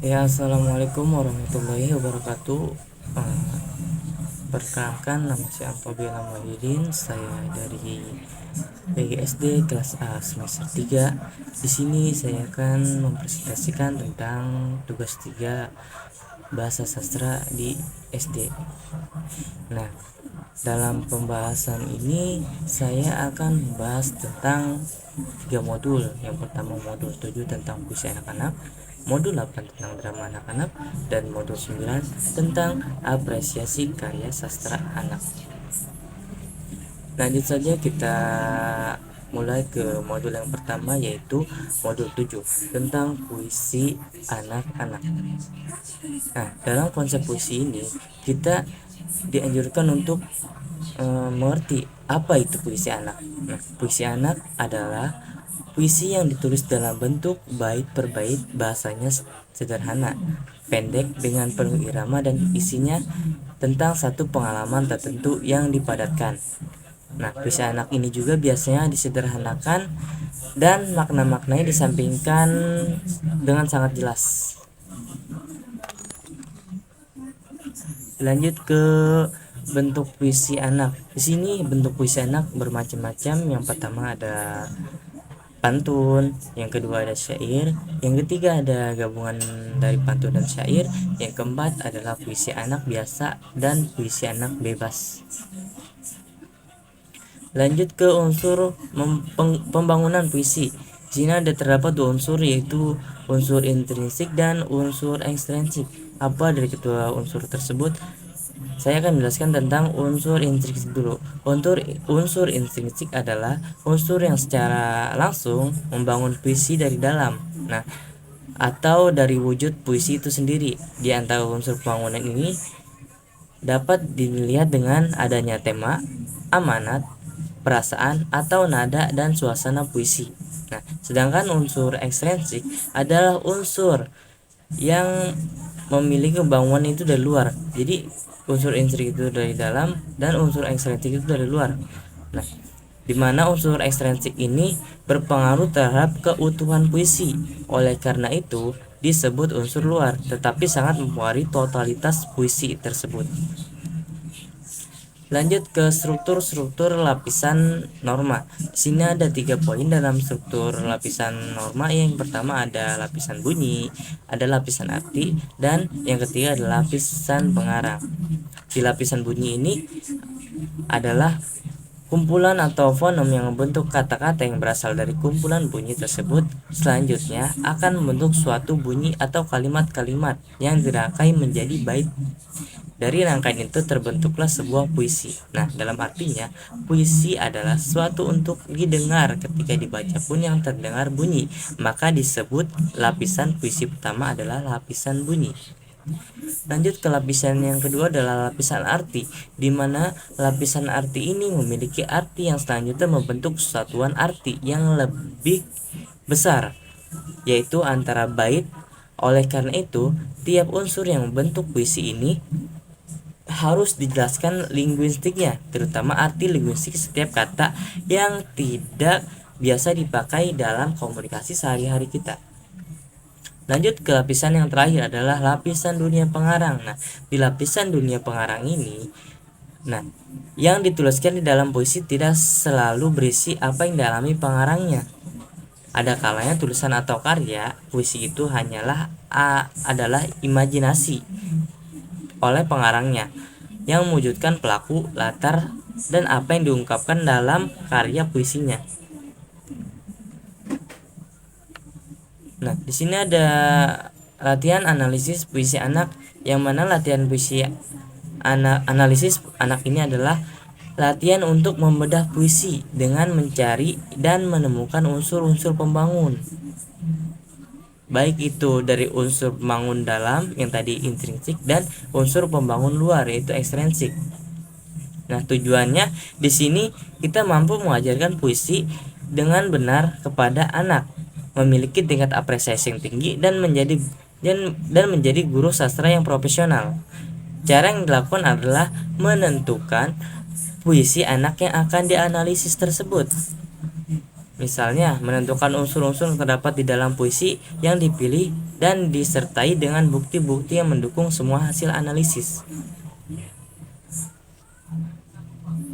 Ya, assalamualaikum warahmatullahi wabarakatuh. Eh, Perkenalkan, nama saya Apabila Muhyiddin. Saya dari PGSD kelas A semester 3. Di sini saya akan mempresentasikan tentang tugas 3 bahasa sastra di SD. Nah, dalam pembahasan ini saya akan membahas tentang 3 modul. Yang pertama modul 7 tentang puisi anak-anak, modul 8 tentang drama anak-anak, dan modul 9 tentang apresiasi karya sastra anak. Lanjut saja, kita mulai ke modul yang pertama, yaitu modul 7 tentang puisi anak-anak. Nah, dalam konsep puisi ini kita dianjurkan untuk mengerti apa itu puisi anak. Nah, puisi anak adalah puisi yang ditulis dalam bentuk bait per bait, bahasanya sederhana, pendek dengan penuh irama, dan isinya tentang satu pengalaman tertentu yang dipadatkan. Nah, puisi anak ini juga biasanya disederhanakan dan makna-maknanya disampingkan dengan sangat jelas. Lanjut ke bentuk puisi anak. Di sini bentuk puisi anak bermacam-macam. Yang pertama ada pantun, yang kedua ada syair, yang ketiga ada gabungan dari pantun dan syair, yang keempat adalah puisi anak biasa dan puisi anak bebas. Lanjut ke unsur pembangunan puisi. Di sini ada terdapat 2 unsur, yaitu unsur intrinsik dan unsur ekstrinsik. Apa dari kedua unsur tersebut? Saya akan menjelaskan tentang unsur intrinsik dulu. Unsur intrinsik adalah unsur yang secara langsung membangun puisi dari dalam. Nah, atau dari wujud puisi itu sendiri. Di antara unsur pembangunan ini dapat dilihat dengan adanya tema, amanat, perasaan, atau nada dan suasana puisi. Nah, sedangkan unsur ekstrinsik adalah unsur yang memiliki bangunan itu dari luar. Jadi unsur intrinsik itu dari dalam dan unsur ekstrinsik itu dari luar. Nah, di mana unsur ekstrinsik ini berpengaruh terhadap keutuhan puisi. Oleh karena itu disebut unsur luar, tetapi sangat mempengaruhi totalitas puisi tersebut. Lanjut ke struktur lapisan norma. Di sini ada 3 poin dalam struktur lapisan norma. Yang pertama ada lapisan bunyi, ada lapisan arti, dan yang ketiga adalah lapisan pengarang. Di lapisan bunyi ini adalah kumpulan atau fonem yang membentuk kata-kata yang berasal dari kumpulan bunyi tersebut. Selanjutnya akan membentuk suatu bunyi atau kalimat-kalimat yang dirangkai menjadi bait. Dari rangkaian itu terbentuklah sebuah puisi. Nah, dalam artinya, puisi adalah sesuatu untuk didengar. Ketika dibaca pun yang terdengar bunyi, maka disebut lapisan puisi pertama adalah lapisan bunyi. Lanjut ke lapisan yang kedua adalah lapisan arti, di mana lapisan arti ini memiliki arti yang selanjutnya membentuk kesatuan arti yang lebih besar, yaitu antara bait. Oleh karena itu, tiap unsur yang membentuk puisi ini harus dijelaskan linguistiknya, terutama arti linguistik setiap kata yang tidak biasa dipakai dalam komunikasi sehari-hari kita. Lanjut ke lapisan yang terakhir adalah lapisan dunia pengarang. Nah, di lapisan dunia pengarang ini, yang dituliskan di dalam puisi tidak selalu berisi apa yang dialami pengarangnya. Ada kalanya tulisan atau karya puisi itu adalah imajinasi oleh pengarangnya yang mewujudkan pelaku, latar, dan apa yang diungkapkan dalam karya puisinya. Nah, di sini ada latihan analisis puisi anak, yang mana latihan puisi analisis anak ini adalah latihan untuk membedah puisi dengan mencari dan menemukan unsur-unsur pembangun, baik itu dari unsur pembangun dalam yang tadi intrinsik dan unsur pembangun luar yaitu ekstrinsik. Nah, tujuannya di sini kita mampu mengajarkan puisi dengan benar kepada anak, memiliki tingkat apresiasi yang tinggi dan menjadi guru sastra yang profesional. Cara yang dilakukan adalah menentukan puisi anak yang akan dianalisis tersebut. Misalnya, menentukan unsur-unsur yang terdapat di dalam puisi yang dipilih dan disertai dengan bukti-bukti yang mendukung semua hasil analisis.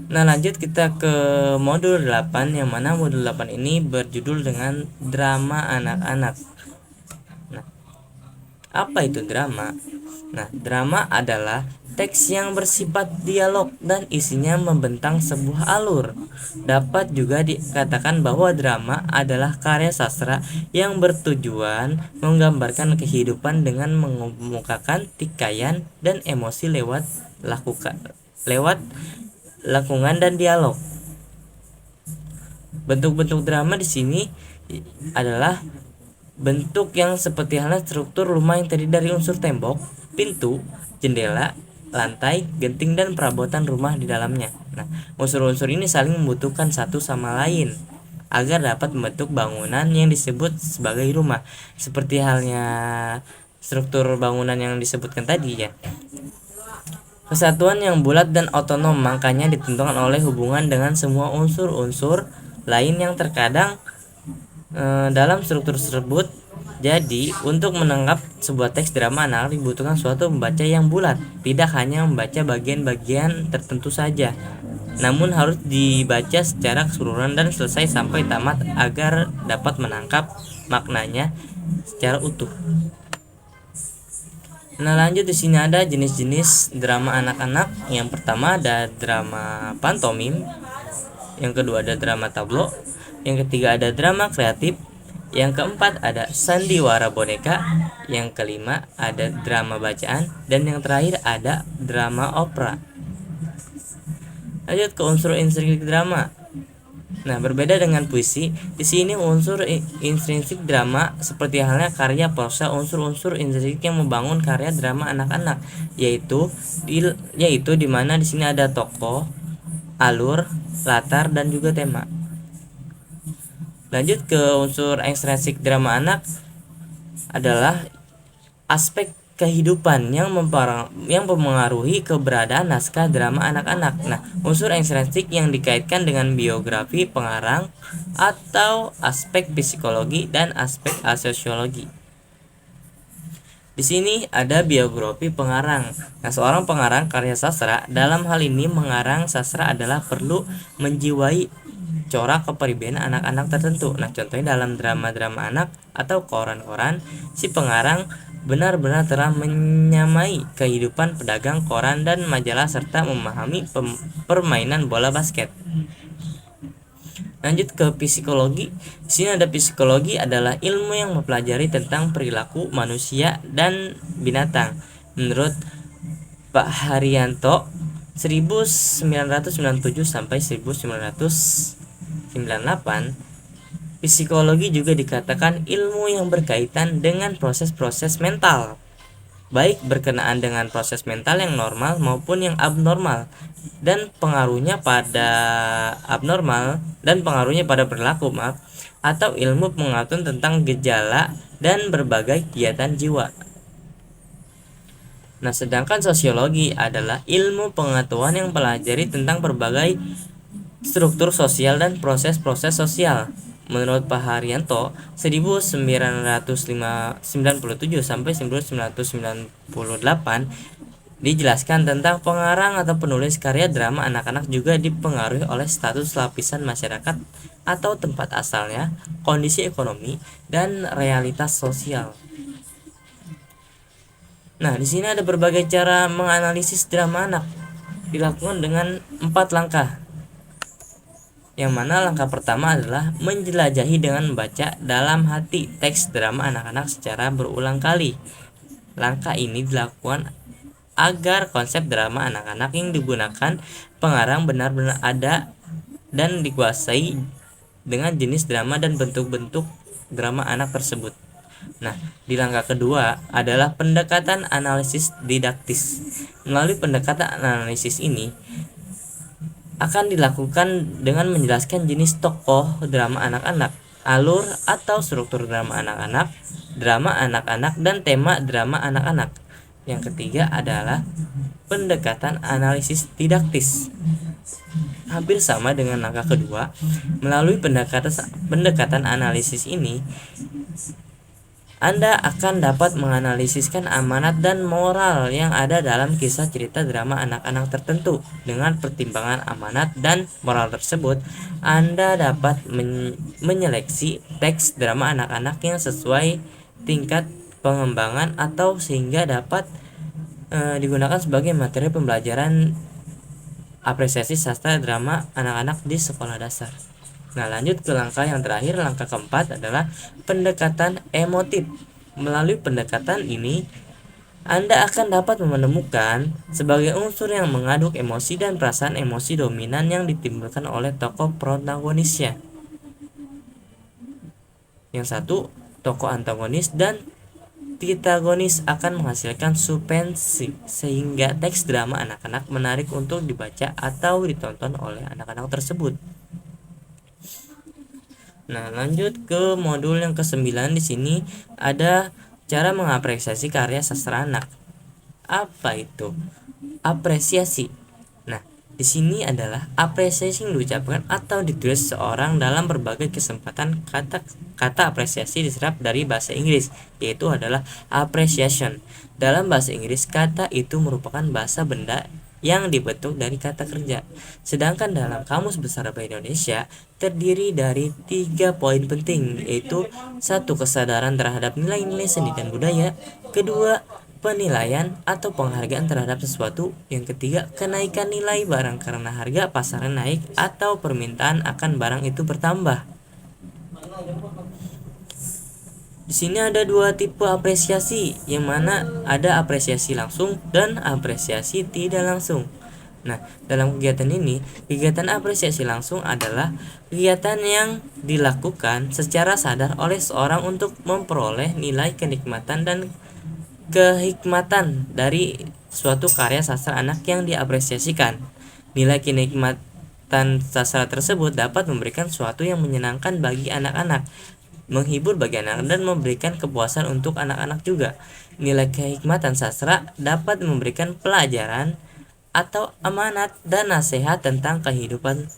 Nah, lanjut kita ke modul 8, yang mana modul 8 ini berjudul dengan drama anak-anak. Nah, apa itu drama? Nah, drama adalah teks yang bersifat dialog dan isinya membentang sebuah alur. Dapat juga dikatakan bahwa drama adalah karya sastra yang bertujuan menggambarkan kehidupan dengan mengemukakan tikaian dan emosi lewat lakungan dan dialog. Bentuk-bentuk drama di sini adalah bentuk yang seperti halnya struktur rumah yang terdiri dari unsur tembok, pintu, jendela, lantai, genting, dan perabotan rumah di dalamnya. Nah, unsur-unsur ini saling membutuhkan satu sama lain agar dapat membentuk bangunan yang disebut sebagai rumah. Seperti halnya struktur bangunan yang disebutkan tadi ya. Kesatuan yang bulat dan otonom makanya ditentukan oleh hubungan dengan semua unsur-unsur lain yang terkadang dalam struktur tersebut. Jadi, untuk menangkap sebuah teks drama anak dibutuhkan suatu membaca yang bulat, tidak hanya membaca bagian-bagian tertentu saja, namun harus dibaca secara keseluruhan dan selesai sampai tamat agar dapat menangkap maknanya secara utuh. Nah, lanjut di sini ada jenis-jenis drama anak-anak. Yang pertama ada drama pantomim, yang kedua ada drama tablo, yang ketiga ada drama kreatif, yang keempat ada sandiwara boneka, yang kelima ada drama bacaan, dan yang terakhir ada drama opera. Lanjut ke unsur intrinsik drama. Nah, berbeda dengan puisi, di sini unsur intrinsik drama seperti halnya karya prosa, unsur-unsur intrinsik yang membangun karya drama anak-anak, yaitu di mana di sini ada tokoh, alur, latar, dan juga tema. Lanjut ke unsur ekstrinsik drama anak adalah aspek kehidupan yang mempengaruhi keberadaan naskah drama anak-anak. Nah, unsur ekstrinsik yang dikaitkan dengan biografi pengarang atau aspek psikologi dan aspek sosiologi. Di sini ada biografi pengarang. Nah, seorang pengarang karya sastra, dalam hal ini mengarang sastra adalah perlu menjiwai corak kepribadian anak-anak tertentu. Nah, contohnya dalam drama-drama anak atau koran-koran, si pengarang benar-benar telah menyamai kehidupan pedagang koran dan majalah serta memahami permainan bola basket. Lanjut ke psikologi. Di sini ada psikologi adalah ilmu yang mempelajari tentang perilaku manusia dan binatang. Menurut Pak Haryanto 1997 sampai 1998, psikologi juga dikatakan ilmu yang berkaitan dengan proses-proses mental, baik berkenaan dengan proses mental yang normal maupun yang abnormal, dan pengaruhnya pada perilaku, atau ilmu pengetahuan tentang gejala dan berbagai kegiatan jiwa. Nah, sedangkan sosiologi adalah ilmu pengetahuan yang mempelajari tentang berbagai struktur sosial dan proses-proses sosial. Menurut Pak Haryanto 1997 sampai 1998 dijelaskan tentang pengarang atau penulis karya drama anak-anak juga dipengaruhi oleh status lapisan masyarakat atau tempat asalnya, kondisi ekonomi, dan realitas sosial. Nah, di sini ada berbagai cara menganalisis drama anak, dilakukan dengan 4 langkah. Yang mana langkah pertama adalah menjelajahi dengan membaca dalam hati teks drama anak-anak secara berulang kali. Langkah ini dilakukan agar konsep drama anak-anak yang digunakan pengarang benar-benar ada dan dikuasai dengan jenis drama dan bentuk-bentuk drama anak tersebut. Nah, di langkah kedua adalah pendekatan analisis didaktis. Melalui pendekatan analisis ini akan dilakukan dengan menjelaskan jenis tokoh drama anak-anak, alur atau struktur drama anak-anak, dan tema drama anak-anak. Yang ketiga adalah pendekatan analisis didaktis. Hampir sama dengan langkah kedua, melalui pendekatan analisis ini, Anda akan dapat menganalisiskan amanat dan moral yang ada dalam kisah cerita drama anak-anak tertentu. Dengan pertimbangan amanat dan moral tersebut, Anda dapat menyeleksi teks drama anak-anak yang sesuai tingkat pengembangan atau sehingga dapat digunakan sebagai materi pembelajaran apresiasi sastra drama anak-anak di sekolah dasar. Nah, lanjut ke langkah yang terakhir, langkah keempat adalah pendekatan emotif. Melalui pendekatan ini, Anda akan dapat menemukan sebagai unsur yang mengaduk emosi dan perasaan emosi dominan yang ditimbulkan oleh tokoh protagonisnya. Yang satu, tokoh antagonis dan protagonis akan menghasilkan suspensi sehingga teks drama anak-anak menarik untuk dibaca atau ditonton oleh anak-anak tersebut. Nah, lanjut ke modul yang ke-9. Di sini ada cara mengapresiasi karya sastra anak. Apa itu apresiasi? Nah, di sini adalah apresiasi yang diucapkan atau ditulis seseorang dalam berbagai kesempatan. Kata apresiasi diserap dari bahasa Inggris, yaitu adalah appreciation. Dalam bahasa Inggris, kata itu merupakan bahasa benda yang dibentuk dari kata kerja. Sedangkan dalam Kamus Besar Bahasa Indonesia terdiri dari 3 poin penting, yaitu 1. Kesadaran terhadap nilai-nilai seni dan budaya. 2. Penilaian atau penghargaan terhadap sesuatu. Yang 3. Kenaikan nilai barang karena harga pasarnya naik atau permintaan akan barang itu bertambah. Di sini ada 2 tipe apresiasi, yang mana ada apresiasi langsung dan apresiasi tidak langsung. Nah, dalam kegiatan ini, kegiatan apresiasi langsung adalah kegiatan yang dilakukan secara sadar oleh seorang untuk memperoleh nilai kenikmatan dan kehikmatan dari suatu karya sastra anak yang diapresiasikan. Nilai kenikmatan sastra tersebut dapat memberikan sesuatu yang menyenangkan bagi anak-anak, menghibur bagi anak, dan memberikan kepuasan untuk anak-anak juga. Nilai kehikmatan sastra dapat memberikan pelajaran atau amanat dan nasihat tentang kehidupan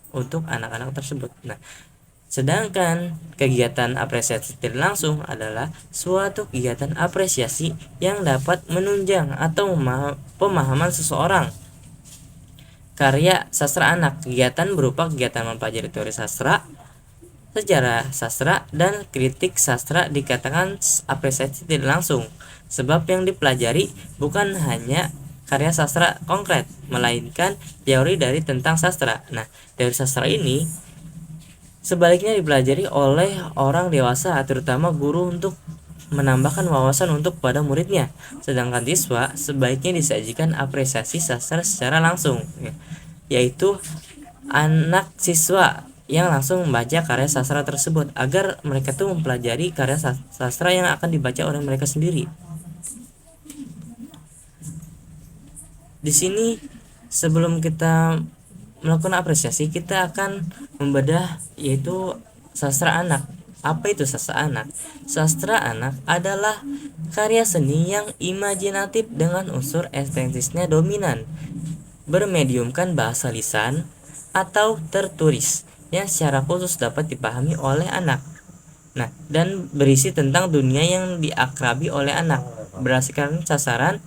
untuk anak-anak tersebut. Nah, sedangkan kegiatan apresiasi tidak langsung adalah suatu kegiatan apresiasi yang dapat menunjang atau pemahaman seseorang karya sastra anak. Kegiatan berupa kegiatan mempelajari teori sastra, sejarah sastra, dan kritik sastra dikatakan apresiasi tidak langsung, sebab yang dipelajari bukan hanya karya sastra konkret, melainkan teori dari tentang sastra. Nah, teori sastra ini sebaliknya dipelajari oleh orang dewasa, terutama guru, untuk menambahkan wawasan untuk pada muridnya. Sedangkan siswa sebaiknya disajikan apresiasi sastra secara langsung, yaitu anak siswa yang langsung membaca karya sastra tersebut agar mereka tuh mempelajari karya sastra yang akan dibaca oleh mereka sendiri. Di sini sebelum kita melakukan apresiasi, kita akan membedah yaitu sastra anak. Apa itu sastra anak? Sastra anak adalah karya seni yang imajinatif dengan unsur estetisnya dominan, bermediumkan bahasa lisan atau tertulis, yang secara khusus dapat dipahami oleh anak. Nah, dan berisi tentang dunia yang diakrabi oleh anak berdasarkan sasaran.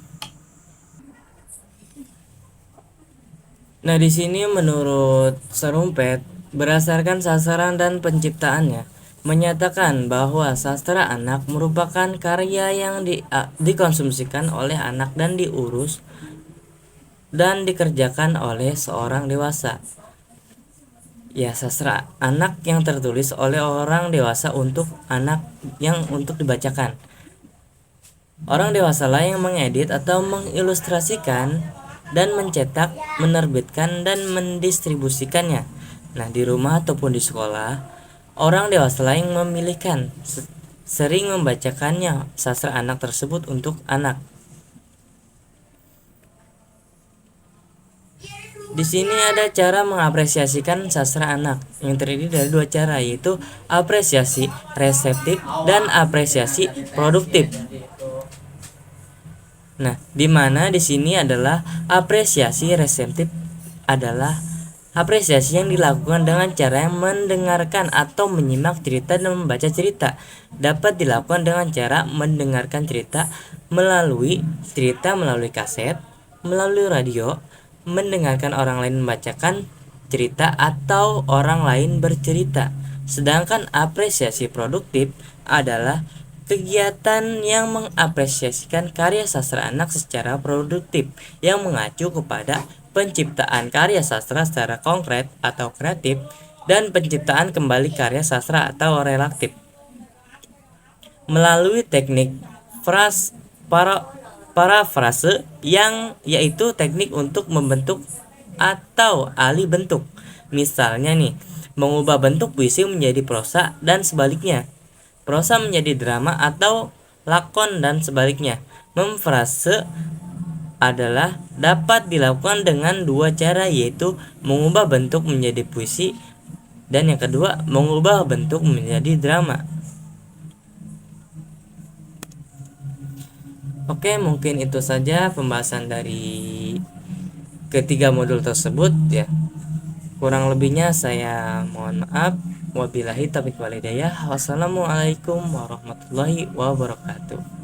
Nah, di sini menurut Serumpet, berdasarkan sasaran dan penciptaannya, menyatakan bahwa sastra anak merupakan karya yang dikonsumsikan oleh anak dan diurus dan dikerjakan oleh seorang dewasa. Ya, sastra anak yang tertulis oleh orang dewasa untuk anak yang untuk dibacakan. Orang dewasa lah yang mengedit atau mengilustrasikan dan mencetak, menerbitkan, dan mendistribusikannya. Nah, di rumah ataupun di sekolah, orang dewasa lah yang memilihkan, sering membacakannya sastra anak tersebut untuk anak. Di sini ada cara mengapresiasikan sastra anak yang terdiri dari 2 cara, yaitu apresiasi reseptif dan apresiasi produktif. Nah, di mana di sini adalah apresiasi reseptif adalah apresiasi yang dilakukan dengan cara yang mendengarkan atau menyimak cerita dan membaca cerita. Dapat dilakukan dengan cara mendengarkan cerita melalui kaset, melalui radio, mendengarkan orang lain membacakan cerita atau orang lain bercerita. Sedangkan apresiasi produktif adalah kegiatan yang mengapresiasikan karya sastra anak secara produktif yang mengacu kepada penciptaan karya sastra secara konkret atau kreatif dan penciptaan kembali karya sastra atau relatif melalui teknik fras para parafrase yang yaitu teknik untuk membentuk atau alih bentuk. Misalnya nih, mengubah bentuk puisi menjadi prosa dan sebaliknya. Prosa menjadi drama atau lakon dan sebaliknya. Memfrase adalah dapat dilakukan dengan dua cara, yaitu mengubah bentuk menjadi puisi dan yang kedua mengubah bentuk menjadi drama. Oke, mungkin itu saja pembahasan dari ketiga modul tersebut ya. Kurang lebihnya saya mohon maaf. Wabillahi taufiq walhidayah. Wassalamualaikum warahmatullahi wabarakatuh.